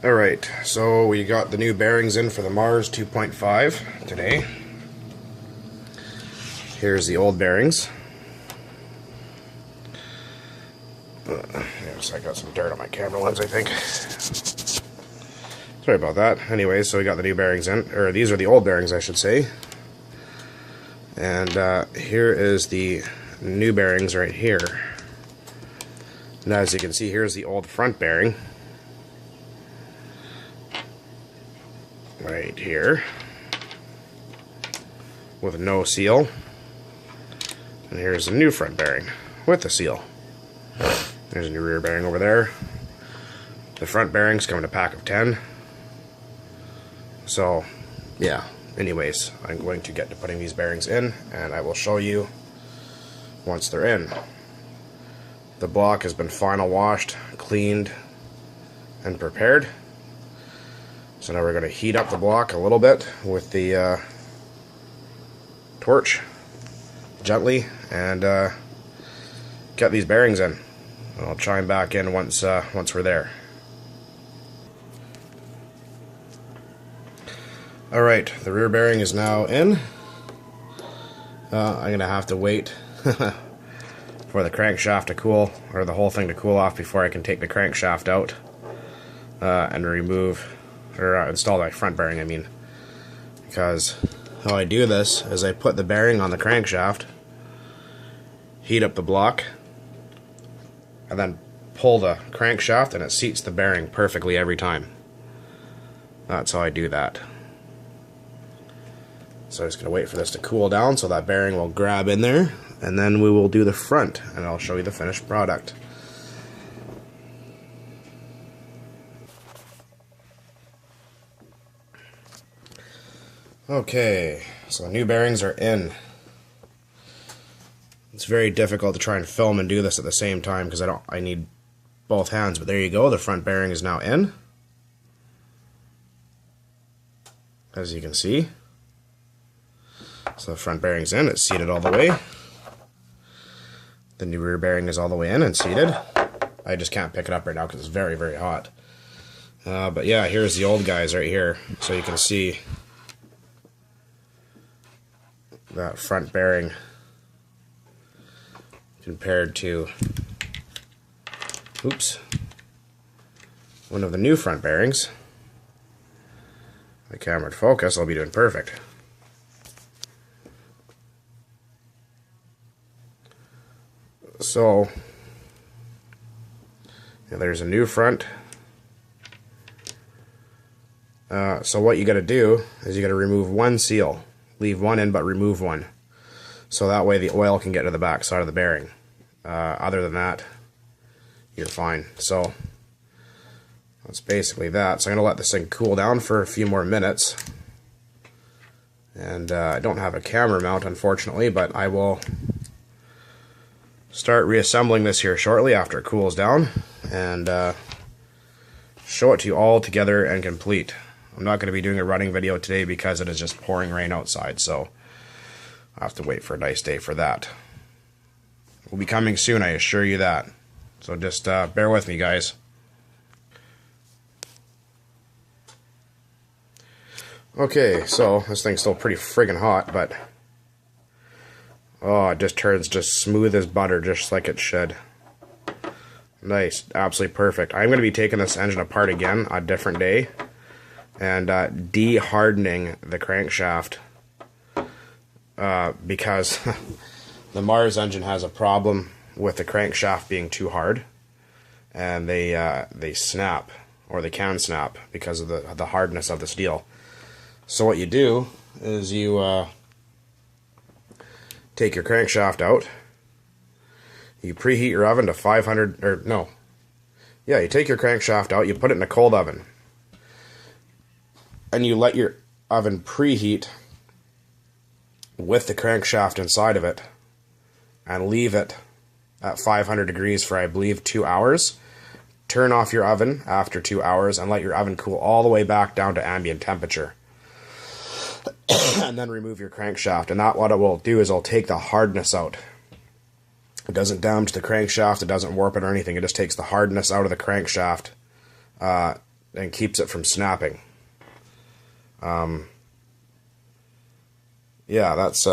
Alright, so we got the new bearings in for the Marz 2.5 today. Here's the old bearings. Yes, I got some dirt on my camera lens, I think. Sorry about that. Anyway, so we got the new bearings in, or these are the old bearings, I should say. And here is the new bearings right here. And as you can see, here's the old front bearing. Right here. With no seal. And here's the new front bearing with the seal. There's a new rear bearing over there. The front bearings come in a pack of 10. So, yeah. Anyways, I'm going to get to putting these bearings in, and I will show you once they're in. The block has been final washed, cleaned, and prepared. So now we're going to heat up the block a little bit with the torch, gently, and get these bearings in. I'll chime back in once we're there. Alright, the rear bearing is now in. I'm going to have to wait for the crankshaft to cool, or the whole thing to cool off before I can take the crankshaft out and remove, or install my front bearing, I mean. Because how I do this is I put the bearing on the crankshaft, heat up the block, and then pull the crankshaft, and it seats the bearing perfectly every time. That's how I do that. So I'm just going to wait for this to cool down so that bearing will grab in there, and then we will do the front, and I'll show you the finished product. Okay, so the new bearings are in. It's very difficult to try and film and do this at the same time because I need both hands, but there you go, the front bearing is now in. As you can see. So the front bearing's in, it's seated all the way. The new rear bearing is all the way in and seated. I just can't pick it up right now because it's very, very hot. But yeah, here's the old guys right here. So you can see that front bearing compared to, oops, one of the new front bearings. The camera would focus, I'll be doing perfect. So, yeah, there's a new front. So what you got to do is you got to remove one seal. Leave one in, but remove one. So that way the oil can get to the back side of the bearing. Other than that, you're fine. So that's basically that. So I'm going to let this thing cool down for a few more minutes. And I don't have a camera mount, unfortunately, but I will start reassembling this here shortly after it cools down, and show it to you all together and complete. I'm not going to be doing a running video today because it is just pouring rain outside, so I'll have to wait for a nice day for that. We'll be coming soon, I assure you that. So just bear with me, guys. Okay, so this thing's still pretty friggin' hot, but oh, it just turns just smooth as butter, just like it should. Nice, absolutely perfect. I'm going to be taking this engine apart again a different day and de-hardening the crankshaft because the Marz engine has a problem with the crankshaft being too hard, and they snap, or they can snap because of the hardness of the steel. So what you do is you take your crankshaft out, you preheat your oven to 500, or no, yeah, you take your crankshaft out, you put it in a cold oven, and you let your oven preheat with the crankshaft inside of it, and leave it at 500 degrees for, I believe, 2 hours. Turn off your oven after 2 hours and let your oven cool all the way back down to ambient temperature. And then remove your crankshaft, and that what it will do is it'll take the hardness out. It doesn't damage the crankshaft, it doesn't warp it or anything, it just takes the hardness out of the crankshaft and keeps it from snapping. Yeah, that's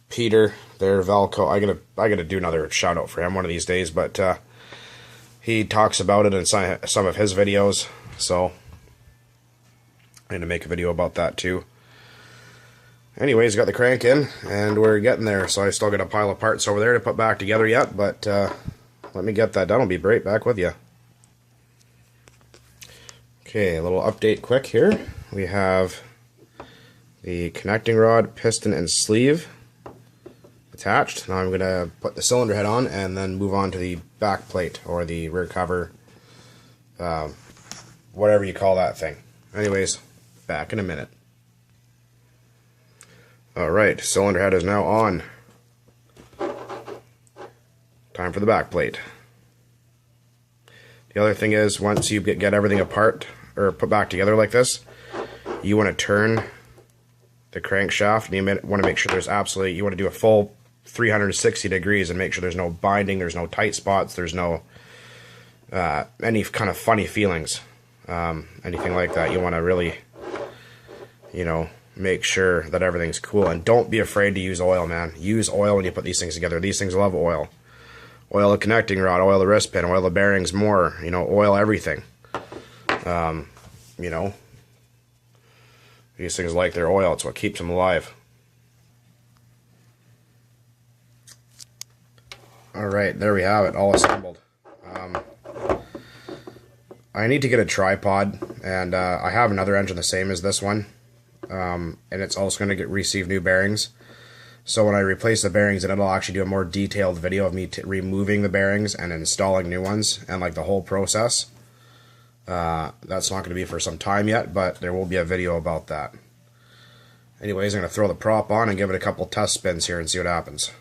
Peter there, Valco. I gotta do another shout out for him one of these days, but he talks about it in some of his videos, so I'm gonna make a video about that too. Anyways, got the crank in, and we're getting there, so I still got a pile of parts over there to put back together yet, but let me get that done. I'll be right back with you. Okay, a little update quick here. We have the connecting rod, piston, and sleeve attached. Now I'm going to put the cylinder head on and then move on to the back plate, or the rear cover, whatever you call that thing. Anyways, back in a minute. Alright, cylinder head is now on. Time for the back plate. The other thing is, once you get everything apart, or put back together like this, you want to turn the crankshaft, and you want to make sure there's absolutely, you want to do a full 360 degrees and make sure there's no binding, there's no tight spots, there's no any kind of funny feelings, anything like that. You want to really, you know, make sure that everything's cool, and don't be afraid to use oil, man. Use oil when you put these things together. These things love oil. Oil the connecting rod, oil the wrist pin, oil the bearings more, you know, oil everything. You know, these things like their oil. It's what keeps them alive. Alright, there we have it, all assembled. I need to get a tripod, and I have another engine the same as this one, and it's also going to receive new bearings. So when I replace the bearings, then it'll actually do a more detailed video of me removing the bearings and installing new ones, and like the whole process. That's not going to be for some time yet, but there will be a video about that. Anyways, I'm going to throw the prop on and give it a couple test spins here and see what happens.